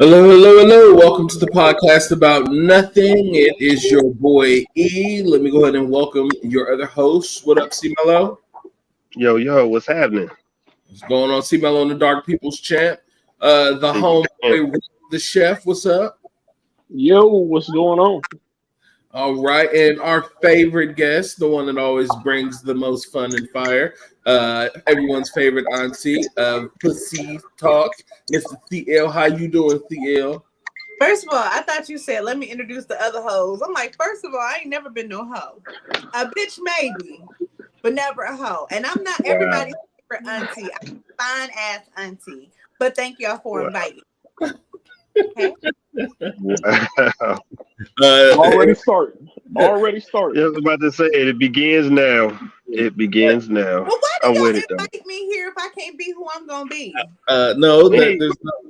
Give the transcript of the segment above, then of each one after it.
Hello, hello, hello. Welcome to the podcast about nothing. It is your boy E. Let me go ahead and welcome your other host. What up, C Mello? Yo, yo, what's happening? What's going on, C Mello and the Dark People's Champ? The Big man. homeboy, the chef. What's up? Yo, what's going on? All right, and our favorite guest, the one that always brings the most fun and fire, everyone's favorite auntie of Pussy Talk, Mr. CL. How you doing, CL? First of all, I thought you said, let me introduce the other hoes. I'm like, first of all, I ain't never been no hoe. A bitch maybe, but never a hoe. And I'm not everybody's favorite auntie. I'm a fine ass auntie. But thank y'all for inviting. Okay? Already starting. Already starting. I was about to say it begins now. It begins now. Well, why I'm do y'all with it though. invite me here if I can't be who I'm gonna be? No, Hey.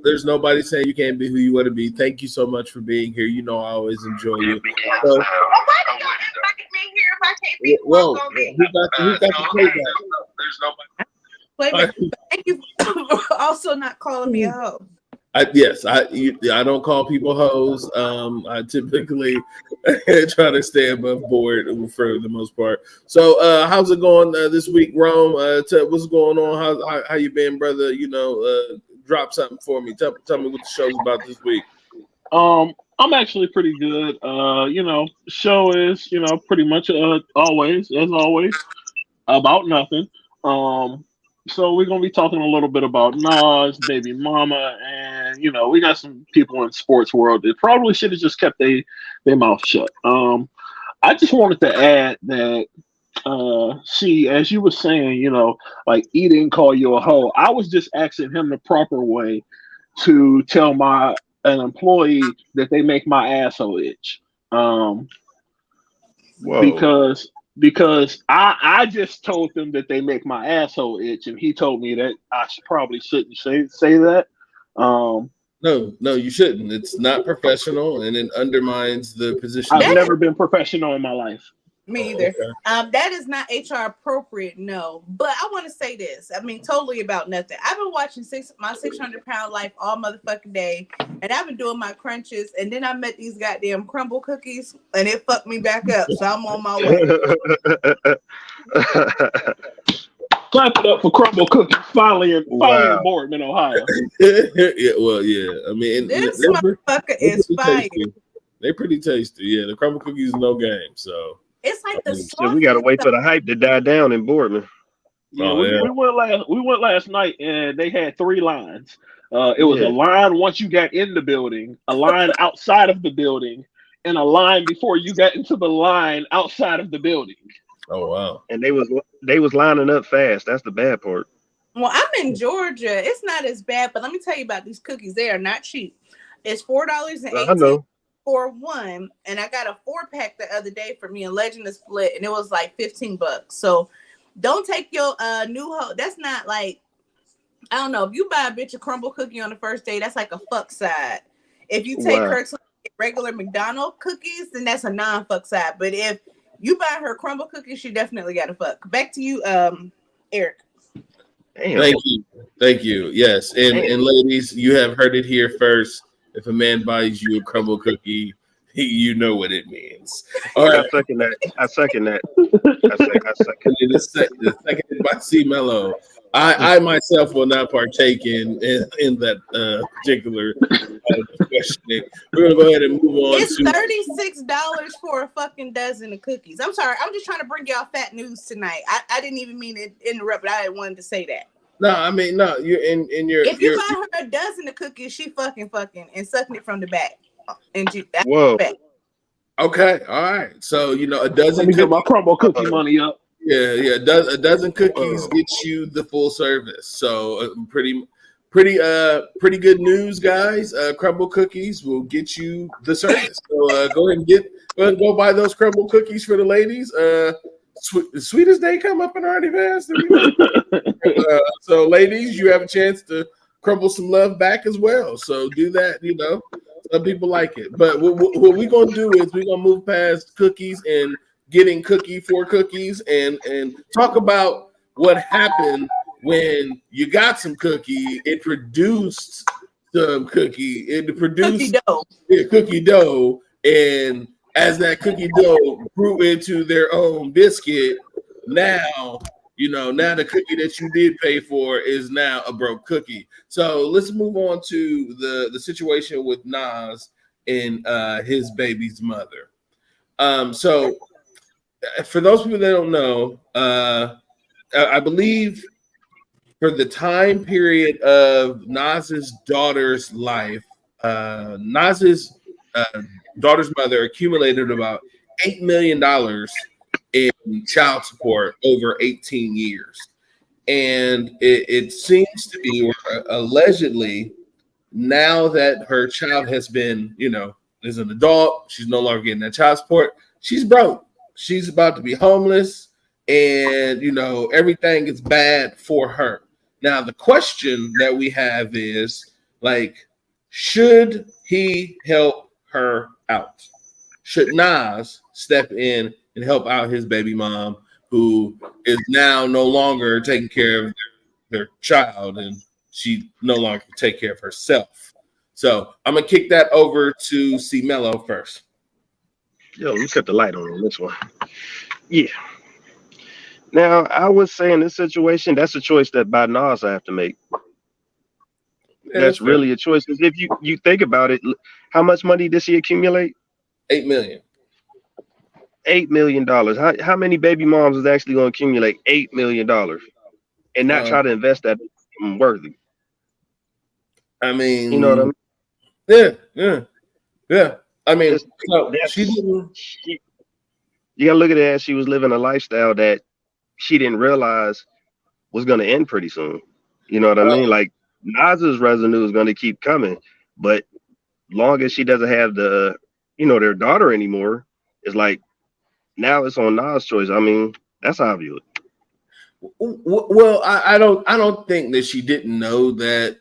there's nobody saying you can't be who you want to be. Thank you so much for being here. You know I always enjoy you. It begins So, now. Well, why do y'all invite me here if I can't be who whoa, I'm gonna be? who got the playback? Wait a minute. Thank you for also not calling me a hoe. I don't call people hoes. I typically try to stay above board for the most part. So, how's it going this week, Rome? What's going on? How you been, brother? Drop something for me. Tell me what the show's about this week. I'm actually pretty good. Show is, pretty much always, as always, about nothing. So we're gonna be talking a little bit about Nas, baby mama, and we got some people in sports world that probably should have just kept their mouth shut. I just wanted to add that see, as you were saying, like he didn't call you a hoe. I was just asking him the proper way to tell an employee that they make my asshole itch. Whoa. Because I just told them that they make my asshole itch, and he told me that I probably shouldn't say that. No, you shouldn't. It's not professional, and it undermines the position. I've never been professional in my life. Me either. Okay. That is not HR appropriate, no. But I want to say this. I mean, totally about nothing. I've been watching my 600-pound life all motherfucking day, and I've been doing my crunches, and then I met these goddamn crumble cookies, and it fucked me back up. So I'm on my way. Clap it up for Crumble Cookies, finally in Wow. Boardman, Ohio. Yeah, well, yeah. I mean, This they're motherfucker is pretty fire. tasty. They're pretty tasty. Yeah, the crumble cookies no game. So It's like the So we gotta wait for the hype to die down in Boardman. Yeah, Oh, yeah. we went last night, and they had 3 lines. It was Yeah. a line once you got in the building, a line outside of the building, and a line before you got into the line outside of the building. Oh wow. And they was lining up fast. That's the bad part. Well, I'm in Georgia. It's not as bad, but let me tell you about these cookies. They are not cheap. It's $4.18 I know. for one, and I got a 4-pack the other day for me and Legend to split, and it was like $15. So don't take your new hoe. That's not like, I don't know, if you buy a bitch a crumble cookie on the first day, that's like a fuck side. If you take Wow. her to regular McDonald's cookies, then that's a non-fuck side. But if you buy her crumble cookies, she definitely got to fuck. Back to you, Eric. Damn. Thank you. Yes, and ladies, you have heard it here first. If a man buys you a crumble cookie, you know what it means. All right. I second that. I second. The second by C Mello. I myself will not partake in that particular questioning. We're gonna go ahead and move on. It's $36 for a fucking dozen of cookies. I'm sorry. I'm just trying to bring y'all fat news tonight. I didn't even mean to interrupt, but I wanted to say that. No, I mean no. You're in your. If you buy her a dozen of cookies, she fucking and sucking it from the back. And that's Whoa. the back. Okay, all right. So a Let dozen. me get my Crumble Cookie money up. Yeah. A dozen cookies gets you the full service. So pretty good news, guys. Crumble cookies will get you the service. So go ahead and go buy those crumble cookies for the ladies. Sweet as they come up and already passed. So ladies, you have a chance to crumble some love back as well. So do that. Some people like it. But what we're gonna do is we're gonna move past cookies and getting cookie for cookies and talk about what happened when you got some cookie. It produced some cookie and to produce Cookie dough. cookie dough. And as that cookie dough grew into their own biscuit, now now the cookie that you did pay for is now a broke cookie. So let's move on to the situation with Nas and his baby's mother. So for those people that don't know, I believe for the time period of Nas's daughter's life, Nas's daughter's mother accumulated about $8 million in child support over 18 years. And it seems to be, or allegedly, now that her child has been, is an adult, she's no longer getting that child support. She's broke. She's about to be homeless, and everything is bad for her. Now, the question that we have is, like, should he help her out? Should Nas step in and help out his baby mom, who is now no longer taking care of their child, and she no longer can take care of herself? So I'm gonna kick that over to C Mello first. Yo, let me cut the light on this one. Yeah. Now, I would say in this situation, that's a choice that by Nas I have to make. Yeah, that's really a choice. Because if you think about it, how much money does he accumulate? $8 million. $8 million. How many baby moms is actually going to accumulate $8 million and not try to invest that in worthy? I mean, you know what I mean? Yeah. I mean, you gotta look at it as she was living a lifestyle that she didn't realize was going to end pretty soon. You know what I mean? Like, Nas's revenue is going to keep coming, but long as she doesn't have their daughter anymore, it's like now it's on Nas' choice. I mean, that's how I view it. Well, I don't think that she didn't know that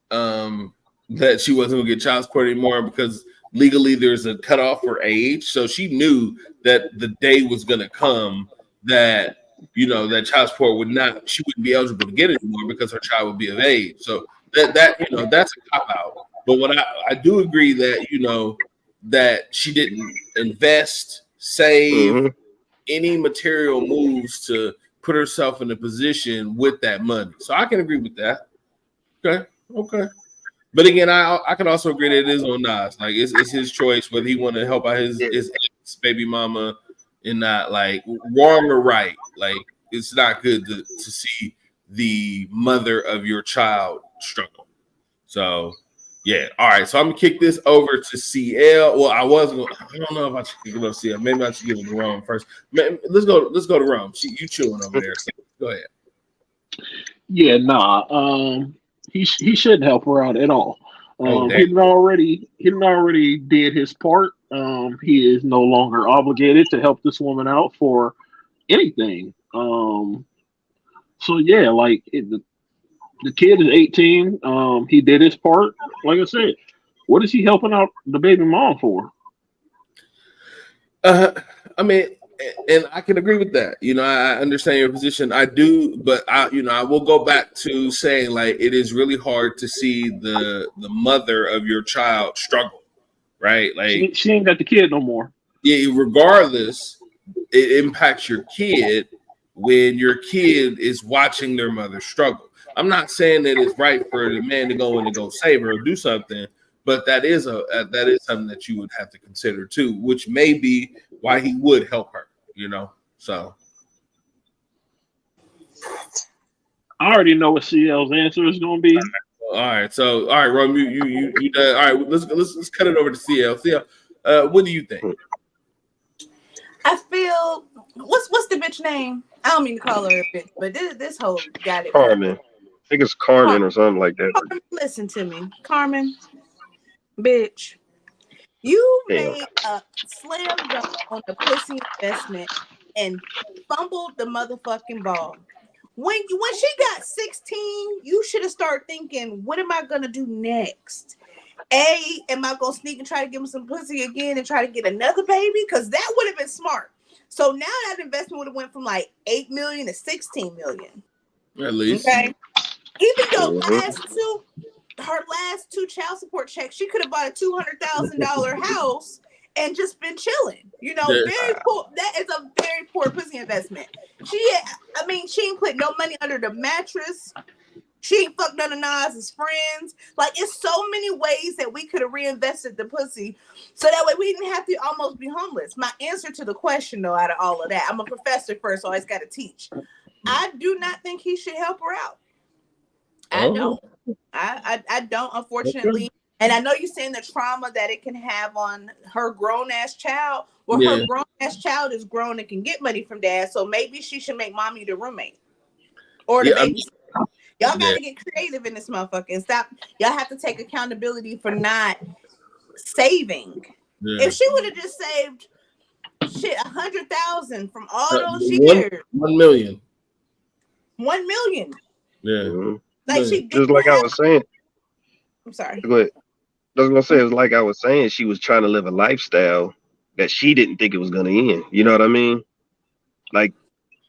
that she wasn't gonna get child support anymore, because legally there's a cutoff for age. So she knew that the day was gonna come that that child support she wouldn't be eligible to get it anymore because her child would be of age. So that's a cop out. But what I do agree that that she didn't invest, save any material moves to put herself in a position with that money. So I can agree with that. Okay. But again, I can also agree that it is on Nas. Like, it's his choice whether he want to help out his baby mama and not, like, wrong or right. Like, it's not good to see the mother of your child struggle. So yeah, all right. So I'm gonna kick this over to CL. Well, I don't know if I should kick it over to CL. Maybe I should give it to Rome first. Let's go to Rome. You chewing over there. So go ahead. Yeah, nah. He shouldn't help her out at all. He didn't already did his part. He is no longer obligated to help this woman out for anything. So yeah, like the kid is 18. He did his part. Like I said, what is he helping out the baby mom for? I mean, and I can agree with that. I understand your position. I do, but I will go back to saying, like, it is really hard to see the mother of your child struggle, right? Like, she ain't got the kid no more. Yeah, regardless, it impacts your kid when your kid is watching their mother struggle. I'm not saying that it's right for the man to go in and go save her or do something, but that is something that you would have to consider too, which may be why he would help her. So I already know what CL's answer is going to be. All right. So all right, Rome, you all right? Let's cut it over to CL. CL, what do you think? I feel what's the bitch name? I don't mean to call her a bitch, but this whole got it. Carmen. I think it's Carmen or something like that. Carmen, listen to me, Carmen, bitch. You made a slam dunk on the pussy investment and fumbled the motherfucking ball. When she got 16, you should have started thinking, what am I gonna do next? Am I gonna sneak and try to give him some pussy again and try to get another baby? Because that would have been smart. So now that investment would have went from like 8 million to 16 million. At least. Okay. Even your last two, her last 2 child support checks, she could have bought a $200,000 house and just been chilling. You know, very poor. That is a very poor pussy investment. She ain't put no money under the mattress. She ain't fucked none of Nas's friends. Like, it's so many ways that we could have reinvested the pussy so that way we didn't have to almost be homeless. My answer to the question, though, out of all of that, I'm a professor first, so I always got to teach. I do not think he should help her out. I don't. I don't, unfortunately. Okay. And I know you're saying the trauma that it can have on her grown-ass child. Well, her grown-ass child is grown and can get money from dad, so maybe she should make mommy the roommate. Or the baby. Y'all got to get creative in this motherfucker and stop. Y'all have to take accountability for not saving. Yeah. If she would have just saved 100,000 from all those years, 1 million. 1 million. Yeah. Like she just like I was saying. I'm sorry. Go ahead. I was gonna say, it's like I was saying, she was trying to live a lifestyle that she didn't think it was gonna end. You know what I mean? Like,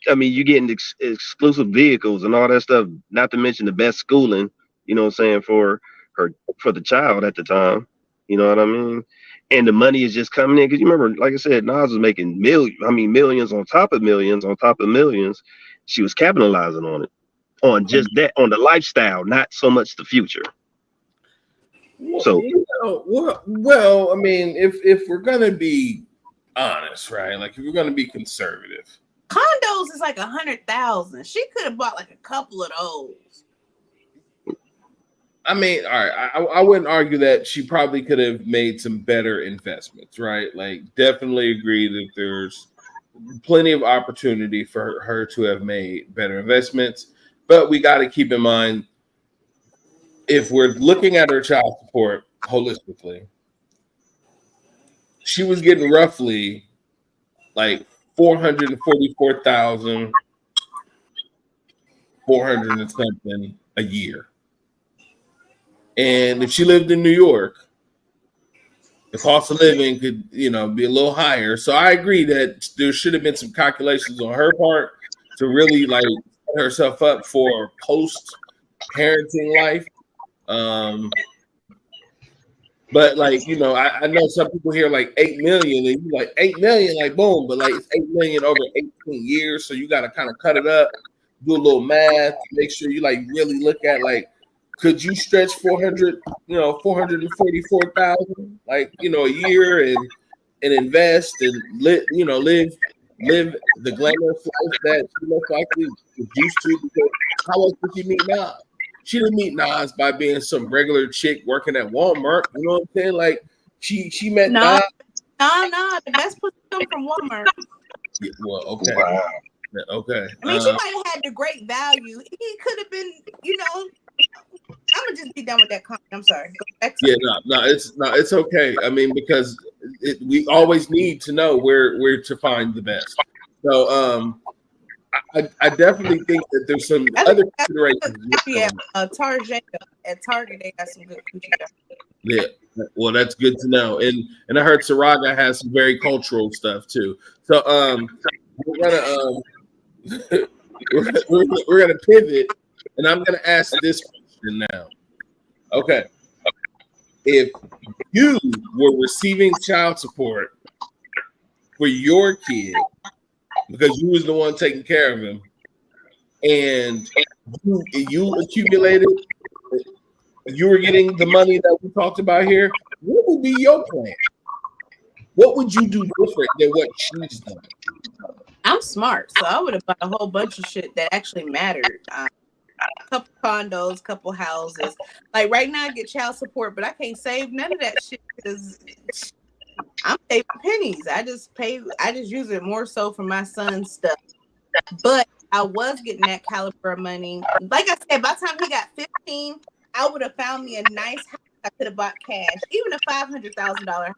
I mean, you getting exclusive vehicles and all that stuff, not to mention the best schooling, you know what I'm saying, for the child at the time. You know what I mean? And the money is just coming in. Because you remember, like I said, Nas was making millions on top of millions on top of millions. She was capitalizing on it. On just that, on the lifestyle, not so much the future. So, well, I mean, if we're gonna be honest, right? Like, if we're gonna be conservative, condos is like 100,000. She could have bought like a couple of those. I mean, all right, I wouldn't argue that she probably could have made some better investments, right? Like, definitely agree that there's plenty of opportunity for her to have made better investments. But we got to keep in mind, if we're looking at her child support holistically, she was getting roughly like $444,400 and something a year. And if she lived in New York, the cost of living could, be a little higher. So I agree that there should have been some calculations on her part to really like set herself up for post-parenting life. But like, I know some people hear like 8 million and you like 8 million, like boom, but like it's 8 million over 18 years. So you got to kind of cut it up, do a little math, make sure you like really look at like, could you stretch 444,000 like, a year and invest and live the glamorous life that she most likely was used to? Because how else did she meet Nas? She didn't meet Nas by being some regular chick working at Walmart. You know what I'm saying? Like she met Nas. No. The best pussy come from Walmart. Yeah, well, okay. Wow. Okay. I mean, she might have had the great value. He could have been, I'm gonna just be done with that comment. I'm sorry. Go back to it's okay. I mean, because we always need to know where to find the best. So, I definitely think that there's some other considerations. Yeah, Target they got some good coochie. Yeah, well, that's good to know. And I heard Saraga has some very cultural stuff too. So, we're gonna we're gonna pivot, and I'm gonna ask this question now. Okay, if you were receiving child support for your kid because you was the one taking care of him, and you accumulated, you were getting the money that we talked about here, what would be your plan? What would you do different than what she's done? I'm smart, so I would have bought a whole bunch of shit that actually mattered. A couple condos, couple houses. Like right now, I get child support, but I can't save none of that shit because I'm saving pennies. I just use it more so for my son's stuff. But I was getting that caliber of money. Like I said, by the time he got 15, I would have found me a nice house. I could have bought cash, even a $500,000 house.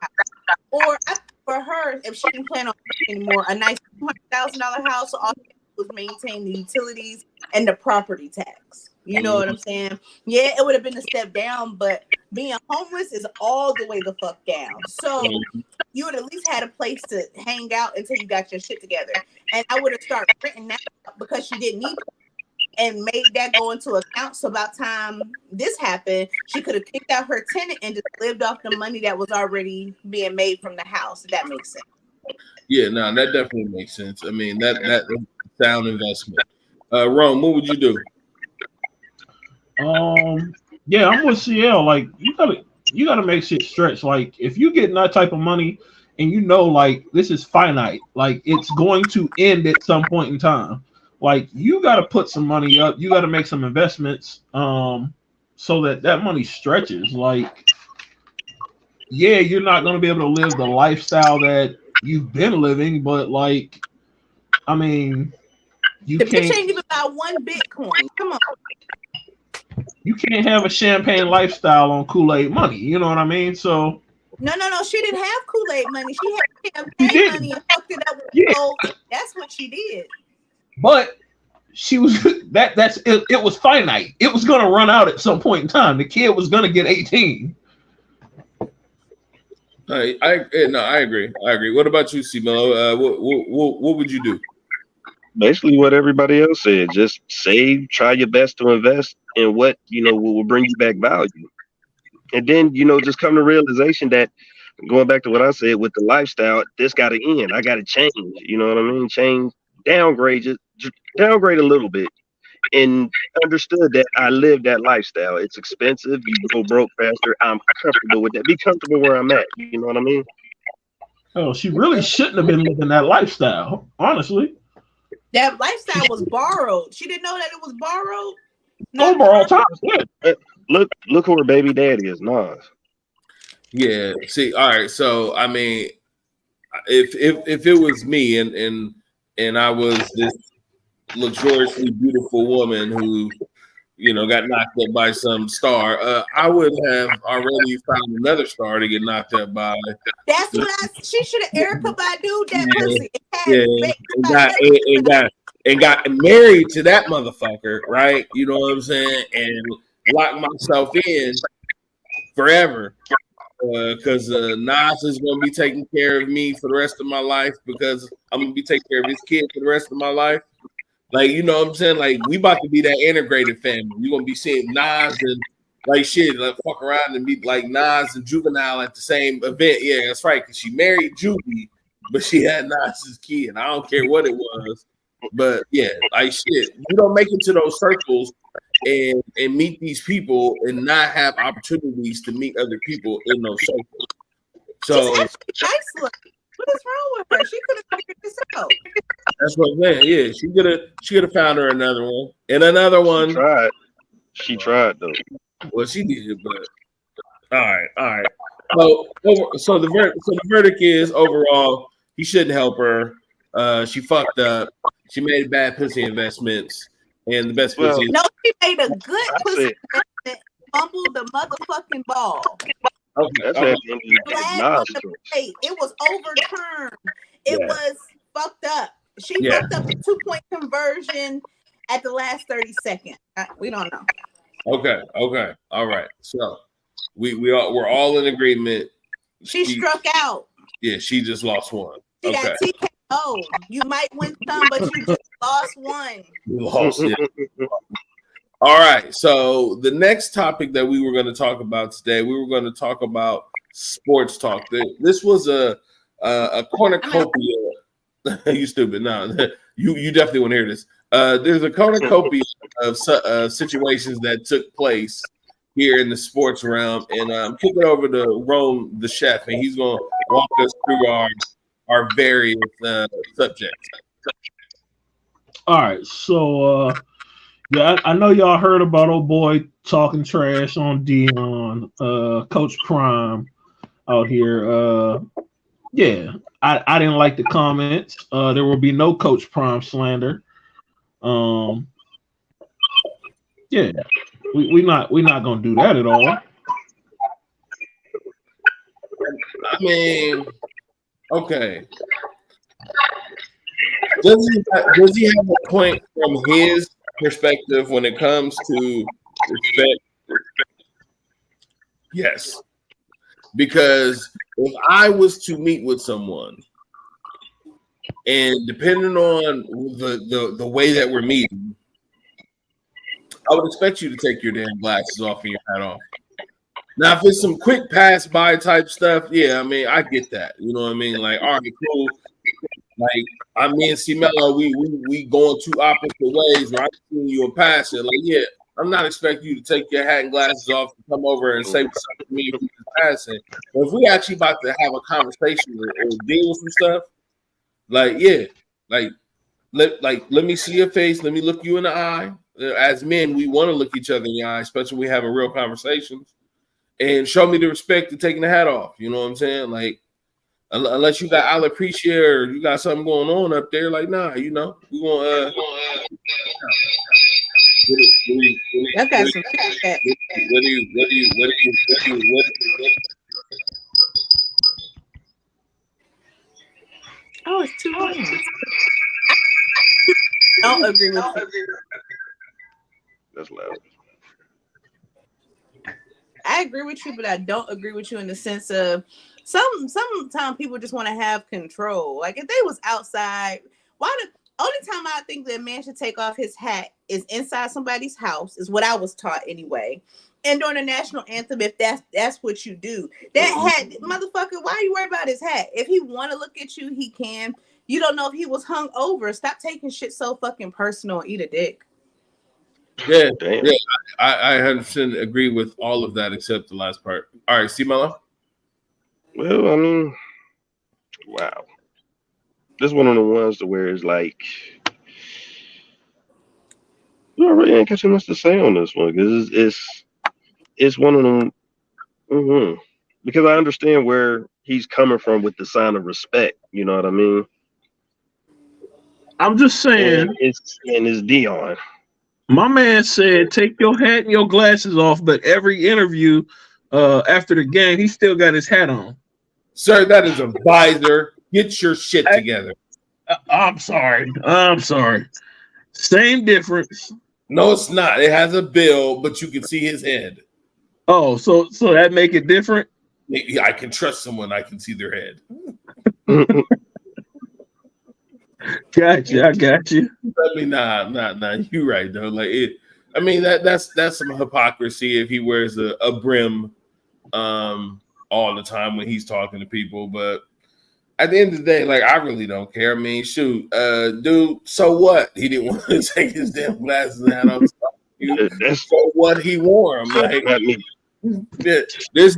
Or for her, if she didn't plan on anymore, a nice $200,000 house. So all she was maintain the utilities and the property tax. You know what I'm saying? Yeah, it would have been a step down, but being homeless is all the way the fuck down. So you would at least had a place to hang out until you got your shit together. And I would have started renting that because she didn't need to. and made that go into account. So about time this happened, she could have kicked out her tenant and just lived off the money that was already being made from the house. If that makes sense. Yeah, no, that definitely makes sense. I mean, that's a sound investment. Rome, what would you do? Yeah, I'm with CL. Like you gotta make shit stretch. Like if you get that type of money and you know like this is finite, like it's going to end at some point in time. Like you gotta put some money up. You gotta make some investments. So that money stretches. Like yeah, you're not gonna be able to live the lifestyle that you've been living, but like I mean, you The bitch can't ain't even about one Bitcoin. Come on. you can't have a champagne lifestyle on Kool-Aid money. You know what I mean? So No. She didn't have Kool-Aid money. She had she campaign did. money and fucked it up with Yeah, gold. That's what she did. but she was that's it, it was finite. It was gonna run out at some point in time. The kid was gonna get 18. I agree. I agree. What about you, C Mello? What would you do? Basically, what everybody else said. Just save. Try your best to invest in what will bring you back value. And then, just come to realization that going back to what I said with the lifestyle, this got to end. I got to change. You know what I mean? Change, downgrade it, downgrade a little bit, and understood that I live that lifestyle. It's expensive. You go broke faster. I'm comfortable with that. Be comfortable where I'm at. You know what I mean? Oh, she really shouldn't have been living that lifestyle, honestly. That lifestyle was borrowed. She didn't know that it was borrowed. Not Over all times, yeah. Look who her baby daddy is, Nas. Yeah. See, all right. So I mean, if it was me and I was this luxuriously beautiful woman who got knocked up by some star, I would have already found another star to get knocked up by. That's what she should have Erica Badu that pussy. Yeah, and got married to that motherfucker, right? You know what I'm saying? And locked myself in forever. Because Nas is going to be taking care of me for the rest of my life because I'm going to be taking care of his kid for the rest of my life. Like, you know what I'm saying? Like, we about to be that integrated family. You're going to be seeing Nas and, like, shit, like, fuck around and be like Nas and Juvenile at the same event. Yeah, that's right, because she married Juvie, but she had Nas's kid. I don't care what it was. But, yeah, like, shit, you don't make it to those circles and meet these people and not have opportunities to meet other people in those circles. So she's actually excellent. What is wrong with her? She could have figured this out. that's what I'm saying. Yeah, she could have found her another one. And another one. She tried though. Well, she did, but all right. So the verdict is overall he shouldn't help her. She fucked up. She made bad pussy investments. And the best pussy. No, she made a good pussy investment. Fumbled the motherfucking ball. Okay. It was overturned. It was fucked up. She fucked up the 2-point conversion at the last 30 seconds. We don't know. Okay. All right. So we're all in agreement. She struck out. Yeah, she just lost one. She got TKO. You might win some, but you just lost one. You lost it. All right. So the next topic that we were going to talk about today, we were going to talk about sports talk. This was a cornucopia. You stupid. No, you definitely want to hear this. There's a cornucopia of situations that took place here in the sports realm, and I'm kicking over to Rome, the chef, and he's going to walk us through our various subjects. All right, so yeah, I know y'all heard about old boy talking trash on Dion, Coach Prime out here. Yeah, I didn't like the comments. There will be no Coach Prime slander. Yeah, we're not gonna do that at all. I mean, okay. Does he have a point from his perspective when it comes to respect? Yes. Because if I was to meet with someone, and depending on the way that we're meeting, I would expect you to take your damn glasses off and your hat off. Now, if it's some quick pass by type stuff, yeah, I mean, I get that. You know what I mean? Like, all right, cool. Like, me and C Mello, we going two opposite ways, right? Seeing you a passer, like, yeah, I'm not expecting you to take your hat and glasses off and come over and say something to me if you're passing. But if we actually about to have a conversation or deal with some stuff, like, yeah, let me see your face, let me look you in the eye. As men, we want to look each other in the eye, especially when we having real conversations, and show me the respect of taking the hat off. You know what I'm saying? Like, unless you got alopecia or you got something going on up there, like, nah, you know, we gonna Y'all got some feedback. Oh, it's too much. I don't agree with you. That's loud. I agree with you, but I don't agree with you in the sense of sometimes people just want to have control. Like if they was outside, why the only time I think that a man should take off his hat is inside somebody's house, is what I was taught anyway. And during the national anthem, if that's what you do. That hat, motherfucker, why are you worried about his hat? If he want to look at you, he can. You don't know if he was hung over. Stop taking shit so fucking personal and eat a dick. Yeah, damn. Yeah, I 100% agree with all of that except the last part. All right, see Mello? Well, I mean, wow. This one of the ones to where it's like, I really ain't got too much to say on this one because it's one of them. Mm-hmm. Because I understand where he's coming from with the sign of respect. You know what I mean? I'm just saying. And it's Dion. My man said, "Take your hat and your glasses off," but every interview after the game, he still got his hat on. Sir, that is a visor. Get your shit together. I'm sorry. Same difference. No, it's not. It has a bill, but you can see his head. Oh, so that make it different? I can trust someone. I can see their head. Gotcha. I got you. I mean, nah. You right though. Like it. I mean that's some hypocrisy if he wears a brim, all the time when he's talking to people. But at the end of the day, like I really don't care. I mean, shoot, dude. So what? He didn't want to take his damn glasses and hat off. So what? He wore them. Like there's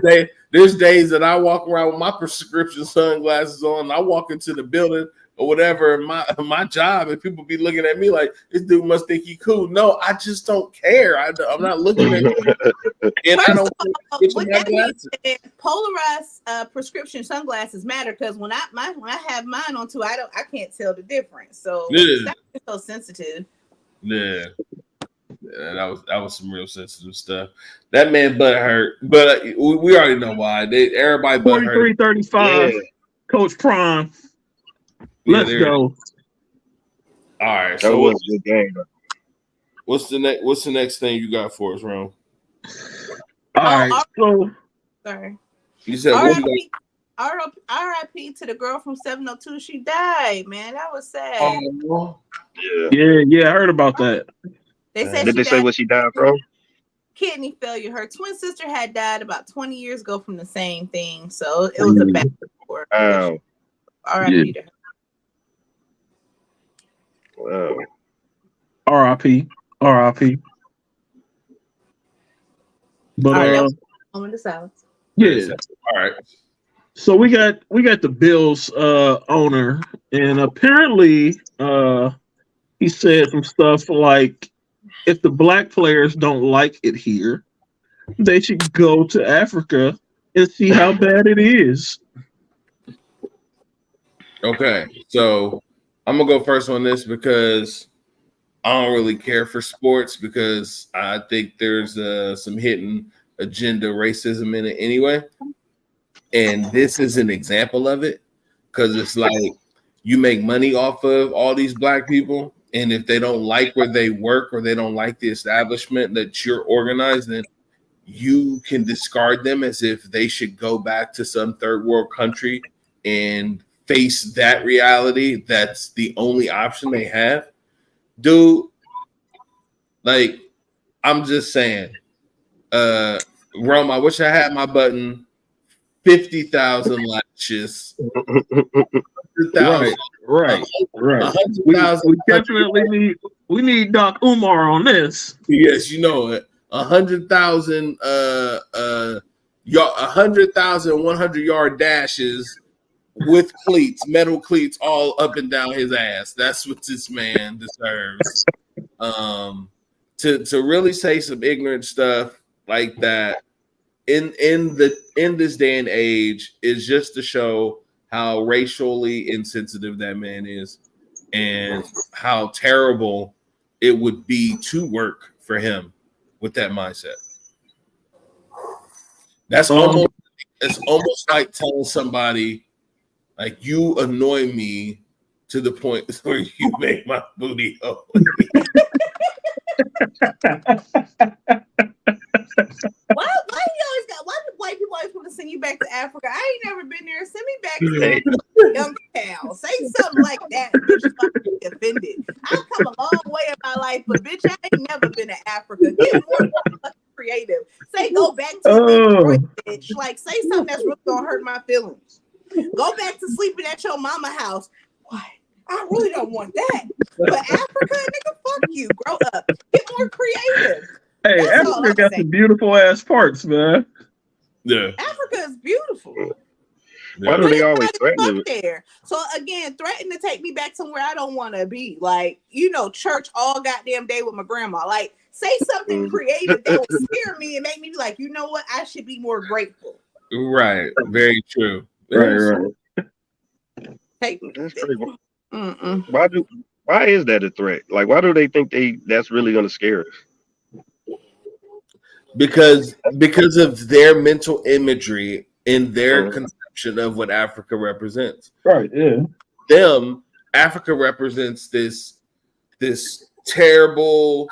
days that I walk around with my prescription sunglasses on. And I walk into the building or whatever, my job, and people be looking at me like this dude must think he cool. No, I just don't care. I'm not looking at you, and I don't get my glasses. Polarized prescription sunglasses matter because when I have mine on too, I can't tell the difference. So it's so sensitive. Yeah. That was some real sensitive stuff. That man butt hurt, but we already know why. Everybody butt hurt. 43-35, yeah. Coach Prime. Let's go. All right. So what's the game? What's the next thing you got for us, Ron? All right. So sorry. You said R.I.P. to the girl from 702. She died, man. That was sad. Oh, yeah. I heard about that. They said Did they say what she died from? Kidney failure. Her twin sister had died about 20 years ago from the same thing. So it was a bad report. R.I.P. to her. Wow. R.I.P. But that was moment of silence. Yeah. All right. So we got the Bills owner, and apparently he said some stuff like if the black players don't like it here, they should go to Africa and see how bad it is. Okay, so I'm gonna go first on this because I don't really care for sports because I think there's some hidden agenda racism in it anyway. And this is an example of it because it's like you make money off of all these black people. And if they don't like where they work or they don't like the establishment that you're organizing, you can discard them as if they should go back to some third world country and face that reality. That's the only option they have. Dude, like, I'm just saying. Rome, I wish I had my button. 50,000 lashes. 100,000. Right. We 100,000. definitely need Doc Umar on this. Yes, you know it. 100,000 100,000 100-yard dashes with cleats, metal cleats all up and down his ass. That's what this man deserves. To really say some ignorant stuff like that in this day and age is just to show how racially insensitive that man is and how terrible it would be to work for him with that mindset. It's almost like telling somebody, like, you annoy me to the point where you make my booty hole. Why do white people always want to send you back to Africa? I ain't never been there. Send me back to Youngstown. Say something like that. Bitch, I'm offended. I've come a long way in my life, but bitch, I ain't never been to Africa. Get more creative. Say go back to Detroit, bitch. Like, say something that's really gonna hurt my feelings. Go back to sleeping at your mama house. What? I really don't want that. But Africa, nigga, fuck you. Grow up. Get more creative. Hey, That's Africa got the beautiful ass parts, man. Yeah. Africa is beautiful. Yeah. Why do they always threaten there? So again, threaten to take me back somewhere I don't want to be. Like, you know, church all goddamn day with my grandma. Like, say something creative that would scare me and make me be like, you know what? I should be more grateful. Right. Very true. Right. Take me. That's crazy. Why is that a threat? Like, why do they think that's really going to scare us? Because of their mental imagery and their conception of what Africa represents. Right. Yeah. Africa represents this terrible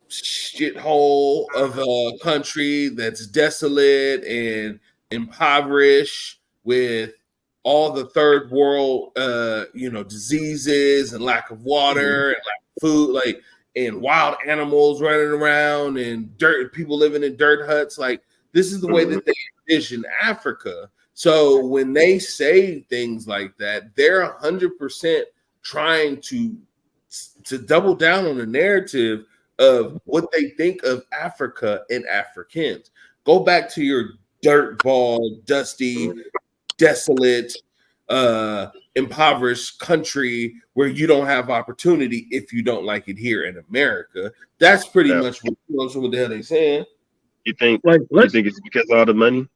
shithole of a country that's desolate and impoverished with all the third world diseases and lack of water and lack of food, like, and wild animals running around and people living in dirt huts. Like, this is the way that they envision Africa. So when they say things like that, they're 100% trying to double down on the narrative of what they think of Africa and Africans. Go back to your dirtball, dusty, desolate, impoverished country where you don't have opportunity if you don't like it here in America. That's pretty much what the hell they saying. You think it's because of all the money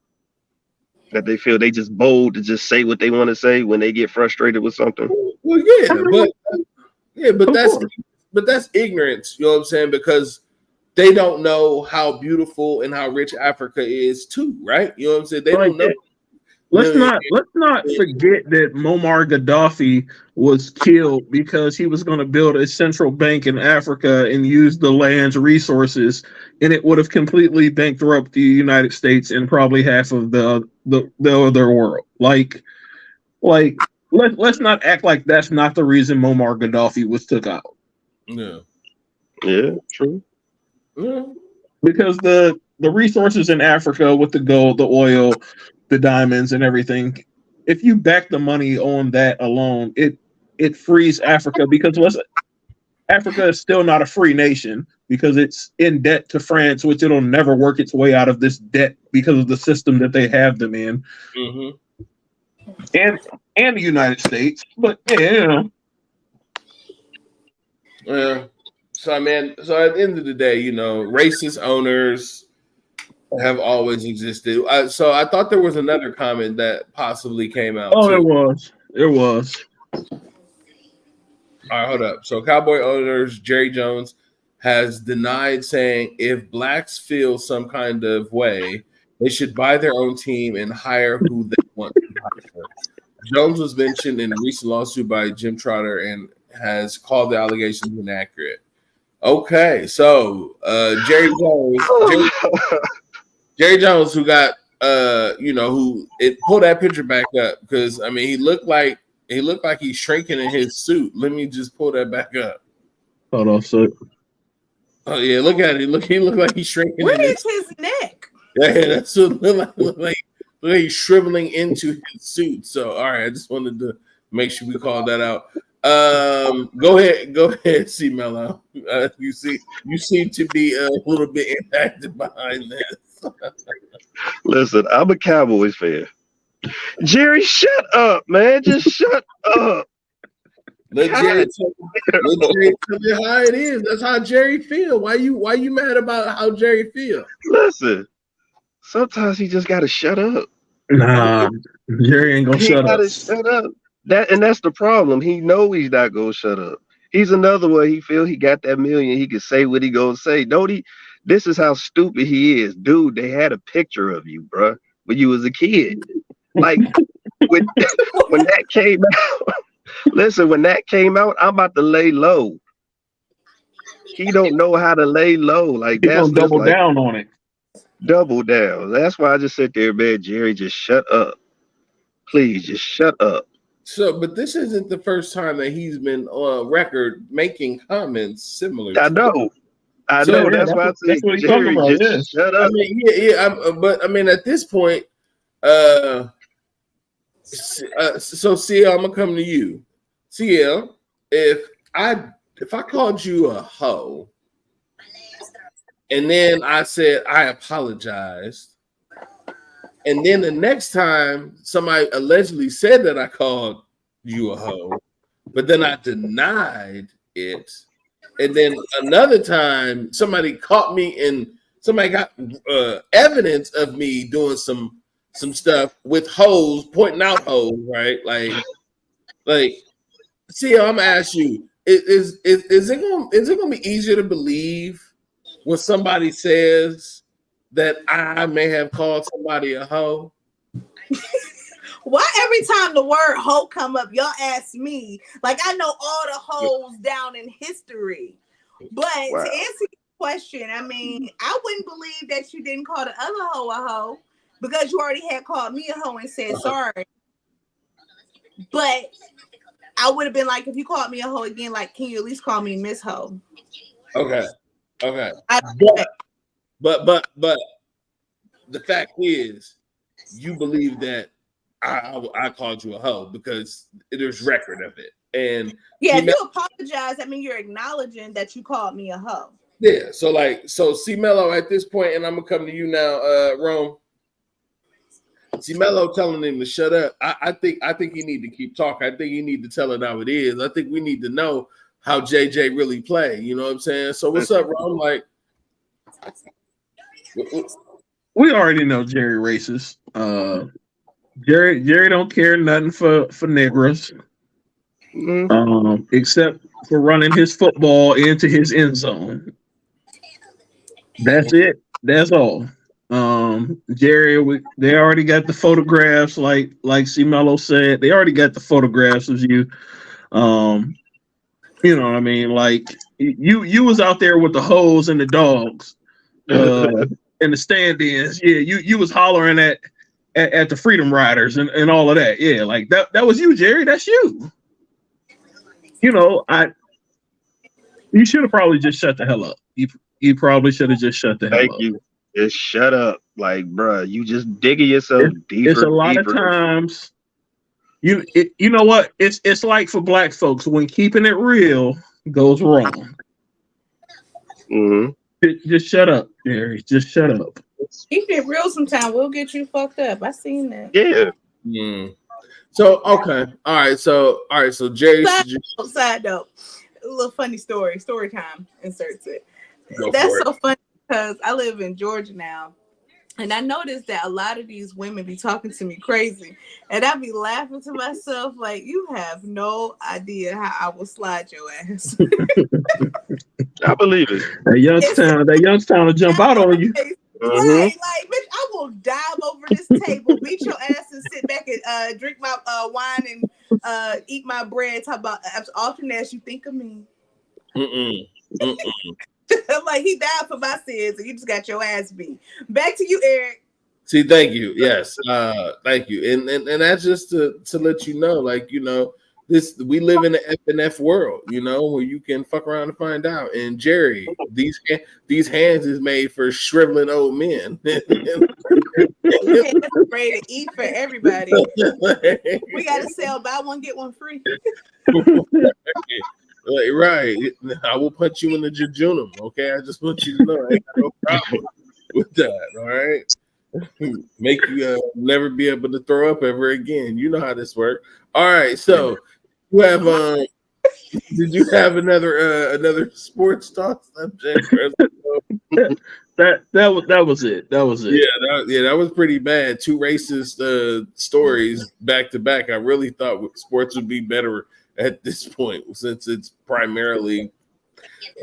that they feel they just bold to just say what they want to say when they get frustrated with something? Well, but that's ignorance, you know what I'm saying? Because they don't know how beautiful and how rich Africa is too, right? You know what I'm saying? They don't know. Let's not forget that Muammar Gaddafi was killed because he was going to build a central bank in Africa and use the land's resources, and it would have completely bankrupted the United States and probably half of the other world. Like let's not act like that's not the reason Muammar Gaddafi was took out. Yeah. Yeah, true. Yeah. Because the resources in Africa with the gold, the oil, the diamonds and everything, if you back the money on that alone, it frees Africa, because Africa is still not a free nation because it's in debt to France, which it'll never work its way out of this debt because of the system that they have them in. And the United States. But yeah. Yeah. So at the end of the day, racist owners have always existed. So I thought there was another comment that possibly came out. Oh, too. It was. All right, hold up. So Cowboy owners Jerry Jones has denied saying if blacks feel some kind of way, they should buy their own team and hire who they want to hire. Jones was mentioned in a recent lawsuit by Jim Trotter and has called the allegations inaccurate. Okay, so Jerry Jones, who got pull that picture back up, because I mean he looked like he's shrinking in his suit. Let me just pull that back up. Hold on, so Oh yeah, look at it. He look like he's shrinking. Where is his neck? Yeah, that's what look like he's shriveling into his suit. So all right, I just wanted to make sure we called that out. Go ahead, C Mello. You seem to be a little bit impacted behind this. Listen, I'm a Cowboys fan. Jerry, shut up, man. Just shut up. Let Jerry tell you how it is. That's how Jerry feel. Why you mad about how Jerry feel? Listen, sometimes he just gotta shut up. Nah, Jerry ain't gonna He shut up. gotta shut up. That's the problem. He know he's not gonna shut up. He's another one. He feel he got that million. He can say what he gonna say. Don't he? This is how stupid he is, dude. They had a picture of you, bruh, when you was a kid. Like when when that came out. Listen, when that came out, I'm about to lay low. He don't know how to lay low. Like He's that's gonna just double like down on it. double down. That's why I just sit there, man. Jerry, just shut up. Please, just shut up. So, but this isn't the first time that he's been on record making comments similar I to this. know. I So, know. Yeah, That's why I say, that's what he's talking Jerry, about. just Yeah. shut I up. mean, but I mean, at this point, so CL, I'm gonna come to you. CL, if I called you a hoe, and then I said I apologized, and then the next time somebody allegedly said that I called you a hoe, but then I denied it, and then another time somebody caught me and somebody got evidence of me doing some stuff with hoes, pointing out hoes, right? Like, see, I'm gonna ask you: is it gonna be easier to believe when somebody says that I may have called somebody a hoe? Why every time the word hoe come up, y'all ask me? Like I know all the hoes down in history. But Wow. to answer your question, I mean, I wouldn't believe that you didn't call the other hoe a hoe because you already had called me a hoe and said sorry. But I would have been like, if you called me a hoe again, like, can you at least call me Miss Hoe? Okay. I, But the fact is, you believe that I called you a hoe because there's record of it. And yeah, if you apologize, I mean you're acknowledging that you called me a hoe. yeah, so C Mello at this point, and I'm gonna come to you now, Rome. C Mello telling him to shut up. I think you need to keep talking. I think you need to tell it how it is. I think we need to know how JJ really play. You know what I'm saying? So what's up, Rome? Like, We already know Jerry racist. Jerry don't care nothing for niggers, except for running his football into his end zone. That's it. That's all. Jerry, they already got the photographs, like C Mello said. They already got the photographs of you. You know what I mean? Like you was out there with the hoes and the dogs, in the stand-ins. Yeah, you was hollering at the Freedom Riders and all of that. Yeah, like that was you, Jerry. That's you. You know, you should have probably just shut the hell up. You probably should have just shut the hell Thank up. you. Just shut up. Like, bruh, you just digging yourself deeper. It's a lot deeper. of times. You know what? It's like for black folks when keeping it real goes wrong. Just shut up, Jerry. Just shut up. Keep it real sometime. We'll get you fucked up. I seen that. Yeah. So okay. All right. So Jerry. Side note. A little funny story time. Inserts it. Go That's for it. so funny because I live in Georgia now. And I noticed that a lot of these women be talking to me crazy. And I be laughing to myself like, you have no idea how I will slide your ass. I believe it. That Youngstown will jump out on you. Right, like, bitch, I will dive over this table, beat your ass, and sit back and drink my wine and eat my bread. Talk about as often as you think of me. Like, he died for my sins, and you just got your ass beat. Back to you, Eric. See, thank you. Yes, thank you. And that's just to let you know, like, you know, we live in the F and F world, you know, where you can fuck around and find out. And Jerry, these hands is made for shriveling old men. It's ready to eat for everybody. We got to sell buy one get one free. Right. I will punch you in the jejunum. Okay, I just want you to know I ain't got no problem with that. All right. Make you never be able to throw up ever again. You know how this works. All right, so you have did you have another sports talk subject? That was it. That was it. Yeah, that was pretty bad. Two racist stories back to back. I really thought sports would be better at this point since it's primarily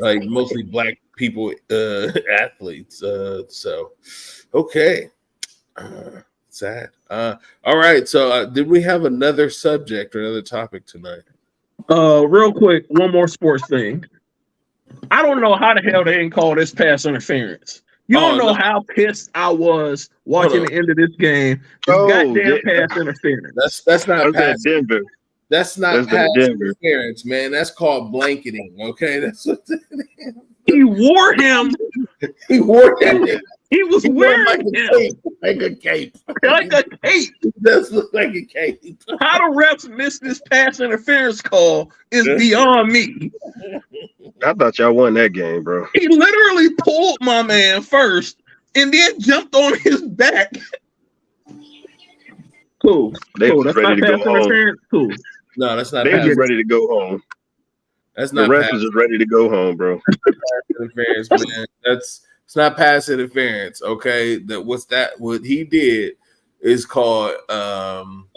like mostly black people athletes. So okay. Sad. All right. So, did we have another subject or another topic tonight? Real quick, one more sports thing. I don't know how the hell they didn't call this pass interference. You don't know how pissed I was watching the end of this game. This goddamn pass interference. That's not pass. Denver. That's not pass interference, man. That's called blanketing. Okay, that's what he wore him. He wore him. He was wearing like a cape. Like a cape. It does look like a cape. How the refs missed this pass interference call is beyond me. I thought y'all won that game, bro. He literally pulled my man first and then jumped on his back. Cool. They was ready to go home. Cool. No, that's not. They just ready to go home. That's not. The refs is just ready to go home, bro. Interference, man. It's not pass interference, okay? What he did is called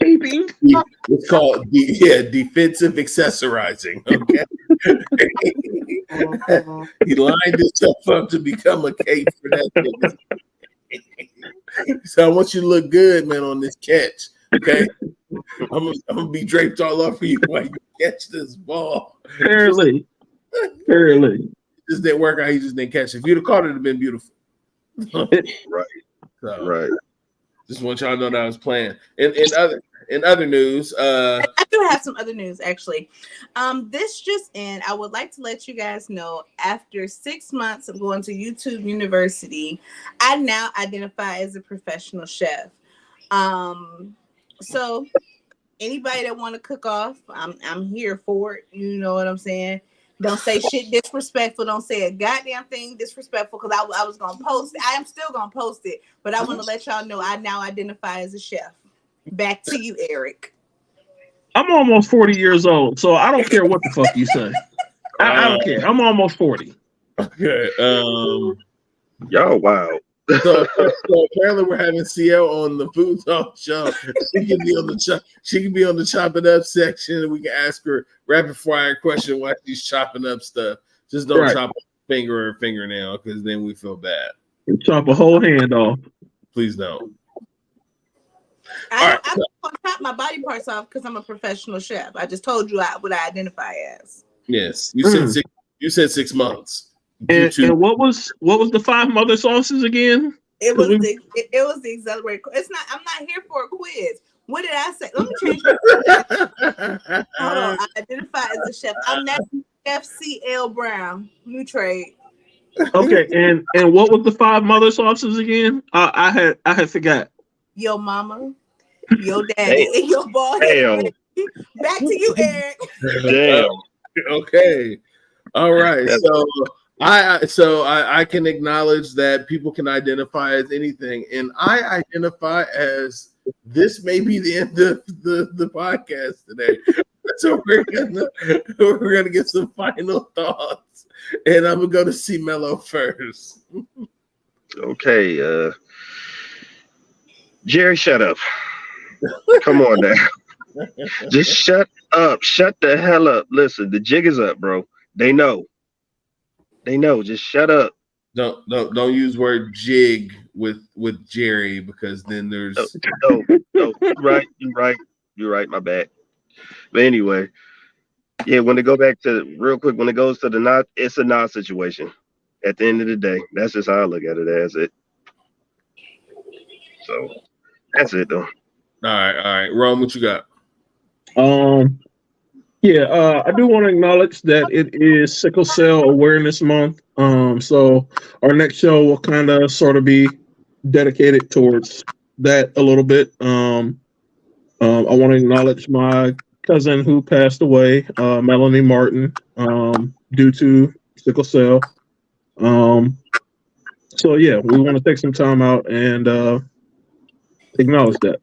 taping. It's called defensive accessorizing. Okay. He lined himself up to become a cape for that thing. So I want you to look good, man, on this catch. Okay. I'm gonna be draped all over you while you catch this ball. Apparently. Just didn't work out. He just didn't catch it. If you'd have caught it, it'd have been beautiful. Right. So, right. Just want y'all to know that I was playing. In other news, I do have some other news actually. This just in. I would like to let you guys know after 6 months of going to YouTube University, I now identify as a professional chef. So anybody that want to cook off, I'm here for it. You know what I'm saying? Don't say shit disrespectful. Don't say a goddamn thing disrespectful because I was going to post it. I am still going to post it. But I want to let y'all know I now identify as a chef. Back to you, Eric. I'm almost 40 years old, so I don't care what the fuck you say. I don't care. I'm almost 40. Okay. Y'all wow. So apparently we're having CL on the food talk show. She can be on the chop it up section, and we can ask her rapid fire question while she's chopping up stuff. Just don't chop a finger or fingernail, because then we feel bad. You chop a whole hand off. Please don't. I'm gonna chop my body parts off because I'm a professional chef. I just told you what I identify as. Yes, you said 6 months. And what was the 5 mother sauces again? It was the accelerated. It's not. I'm not here for a quiz. What did I say? Let me change it. Hold on. I identify as a chef. I'm not Chef C.L. Brown. New trade. Okay, and what was the 5 mother sauces again? I had forgot. Your mama, your daddy, and your boy. Damn. Back to you, Eric. Damn. Okay. All right. So I can acknowledge that people can identify as anything, and I identify as this may be the end of the podcast today. So we're gonna get some final thoughts, and I'm gonna go to see Mello first. Okay, Jerry, shut up. Come on now. Just shut up. Shut the hell up. Listen, the jig is up, bro. They know. Just shut up. Don't use word jig with Jerry, because then there's no. You're right. My bad. But anyway, yeah. When it goes to the not, it's a not situation. At the end of the day, that's just how I look at it as it. So that's it, though. All right. Rome, what you got? Yeah, I do want to acknowledge that it is Sickle Cell Awareness Month. So our next show will kind of sort of be dedicated towards that a little bit. I want to acknowledge my cousin who passed away, Melanie Martin, due to sickle cell. Um, so yeah, we want to take some time out and acknowledge that.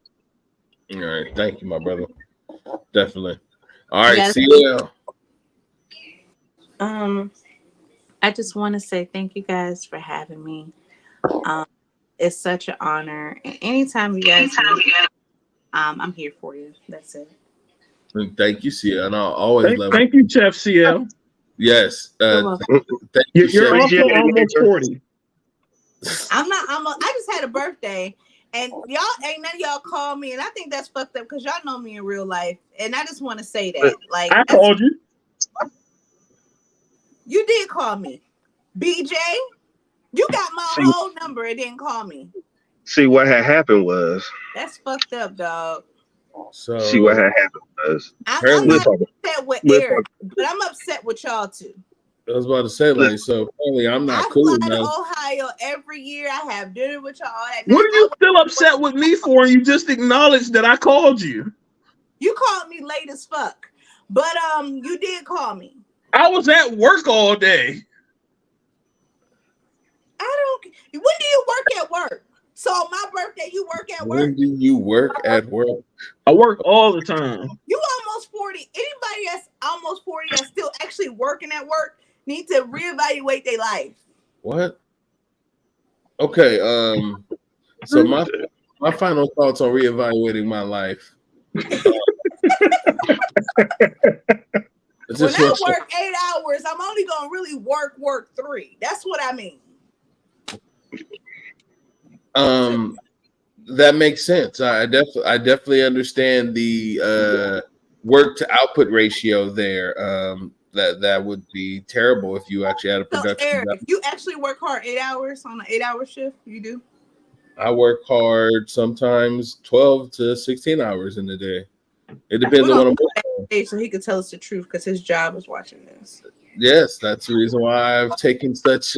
All right, thank you, my brother. Definitely. All right, Yes. CL. I just want to say thank you guys for having me. Um, it's such an honor, and anytime you guys need, I'm here for you. That's it. And thank you, CL. And I'll always love Thank you, Chef CL. Yes. You're welcome. Thank you, You're Chef. also almost 40. I just had a birthday, and y'all ain't none of y'all call me, and I think that's fucked up because y'all know me in real life, and I just want to say that. Like, I called you. You did call me, BJ. You got my whole number and didn't call me. See what had happened was. That's fucked up, dog. So See what had happened was. I'm not upset with Eric, but I'm upset with y'all too. I was about to say, like, so apparently I'm not I cool fly to enough. Ohio every year. I have dinner with y'all. What are you still upset with me for? You just acknowledged that I called you. You called me late as fuck, but you did call me. I was at work all day. When do you work at work? So my birthday, you work at work? When do you work at work? I work all the time. You almost 40. Anybody that's almost 40 that's still actually working at work need to reevaluate their life. What? Okay. So my final thoughts on reevaluating my life. When I work 8 hours, I'm only gonna really work 3. That's what I mean. That makes sense. I definitely understand the work to output ratio there. That would be terrible if you actually had a production. So, Eric, if you actually work hard 8 hours on an 8-hour shift, you do? I work hard sometimes 12 to 16 hours in a day. It depends on what I'm working. So he could tell us the truth because his job is watching this. Yes, that's the reason why I've taken such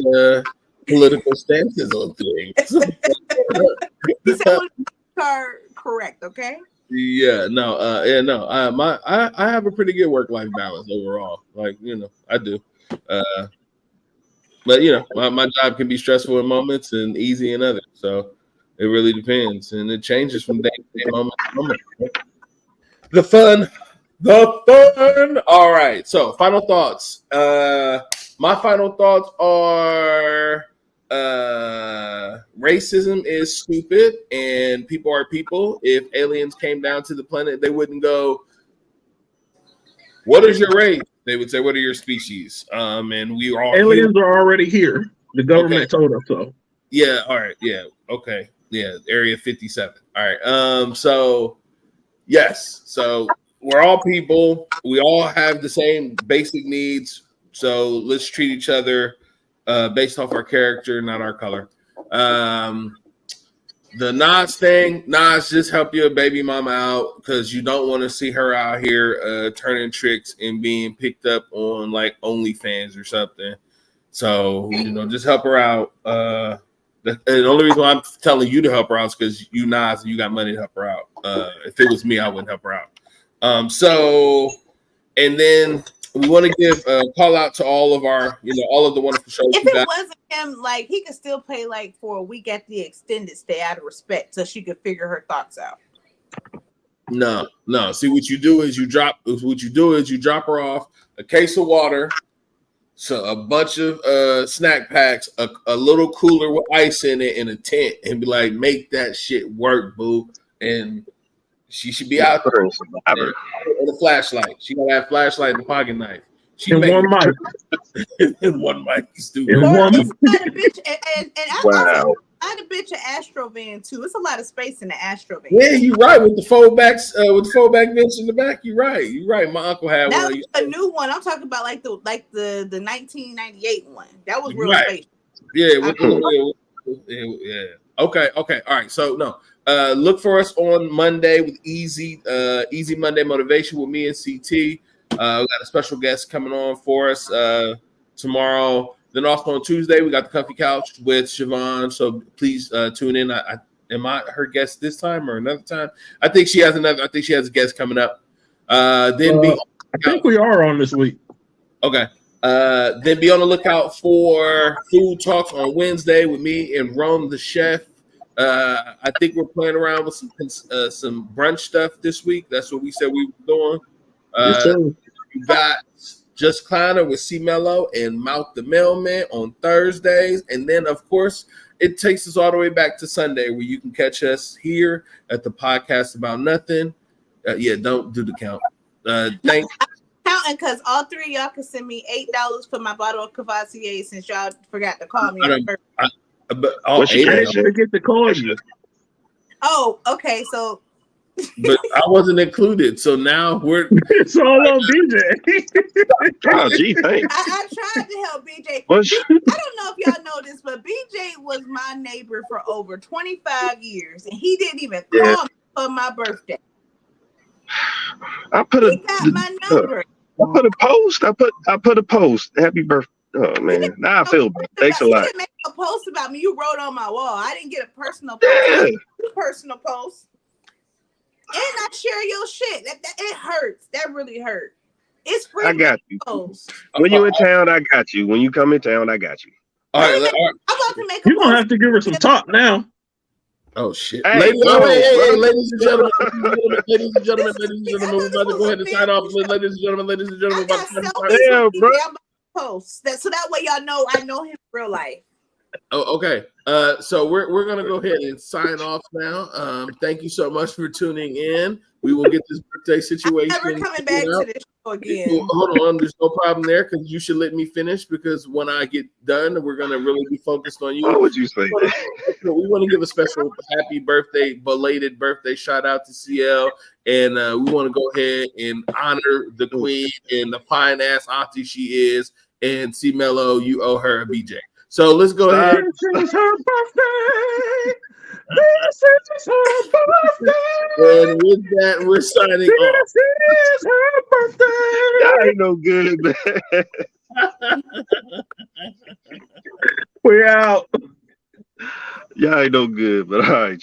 political stances on things. He said are correct, okay? Yeah, no. I have a pretty good work-life balance overall. Like, I do. But my job can be stressful in moments and easy in others. So it really depends, and it changes from day to day, moment to moment. The fun. All right. So final thoughts. My final thoughts are racism is stupid and people are people. If aliens came down to the planet, they wouldn't go, "What is your race?" They would say, "What are your species?" And we are aliens are already here. The government told us so. Yeah. All right. Yeah. Okay. Yeah. Area 57. All right. So yes. So we're all people. We all have the same basic needs. So let's treat each other based off our character, not our color. The Nas thing, Nas, just help your baby mama out because you don't want to see her out here turning tricks and being picked up on like OnlyFans or something. So, just help her out. The only reason why I'm telling you to help her out is because you Nas and you got money to help her out. If it was me, I wouldn't help her out. And then we want to give a call out to all of our, all of the wonderful shows. If it wasn't him, like he could still pay like for a week at the extended stay out of respect, so she could figure her thoughts out. No. See, what you do is you drop her off a case of water, so a bunch of snack packs, a little cooler with ice in it, and a tent, and be like, make that shit work, boo. And she should be out there with a flashlight. She gotta have flashlight and a pocket knife. And one mic. And one mic. Stupid. Wow. I had a bitch an Astro van too. It's a lot of space in the Astro van. Yeah, you're right. With the foldback bench in the back, you're right. My uncle had that one. Was a new one. I'm talking about like the 1998 one. That was real space. Yeah. Yeah. Okay. All right. So no. Look for us on Monday with Easy Monday Motivation with me and CT. We got a special guest coming on for us tomorrow. Then also on Tuesday, we got the Comfy Couch with Siobhan. So please tune in. Am I her guest this time or another time? I think she has a guest coming up. I think we are on this week. Okay. Then be on the lookout for Food Talks on Wednesday with me and Rome the chef. I think we're playing around with some brunch stuff this week. That's what we said we were doing. Yes, sir. We got Just Kleiner with C Mello and Mouth the Mailman on Thursdays. And then, of course, it takes us all the way back to Sunday where you can catch us here at the Podcast About Nothing. Don't do the count. Thanks. Counting because all three of y'all can send me $8 for my bottle of Cavassier since y'all forgot to call me. I didn't forget to call you. Oh, okay. So, but I wasn't included, so now it's all on BJ. Oh, gee, thanks. I tried to help BJ. I don't know if y'all know this, but BJ was my neighbor for over 25 years, and he didn't even call me for my birthday. He got my number. I put a post. I put a post. Happy birthday. Oh man, now I feel bad. Thanks a lot. You didn't make a post about me. You wrote on my wall. I didn't get a personal post. Yeah. Personal post. And I share your shit. It hurts. That really hurt. It's free. I got you. Post. When you in town, I got you. When you come in town, I got you. All right. I'm about to make a You're gonna have to give her some talk now. Oh shit! Hey, ladies and gentlemen, we're about to go ahead and sign off. Ladies and gentlemen, post that so that way y'all know I know him in real life. Oh, okay. So we're gonna go ahead and sign off now. Thank you so much for tuning in. We will get this birthday situation. I'm never coming back to this show again. Hold on, there's no problem there because you should let me finish because when I get done, we're gonna really be focused on you. Why would you say that? We want to give a special happy birthday, belated birthday shout out to CL, and we want to go ahead and honor the queen and the fine ass auntie she is. And C Mello, you owe her a BJ. So let's go ahead. This is her birthday. This is her birthday. And with that, we're signing off. This is her birthday. Y'all ain't no good, man. We're out. Y'all ain't no good, but all right.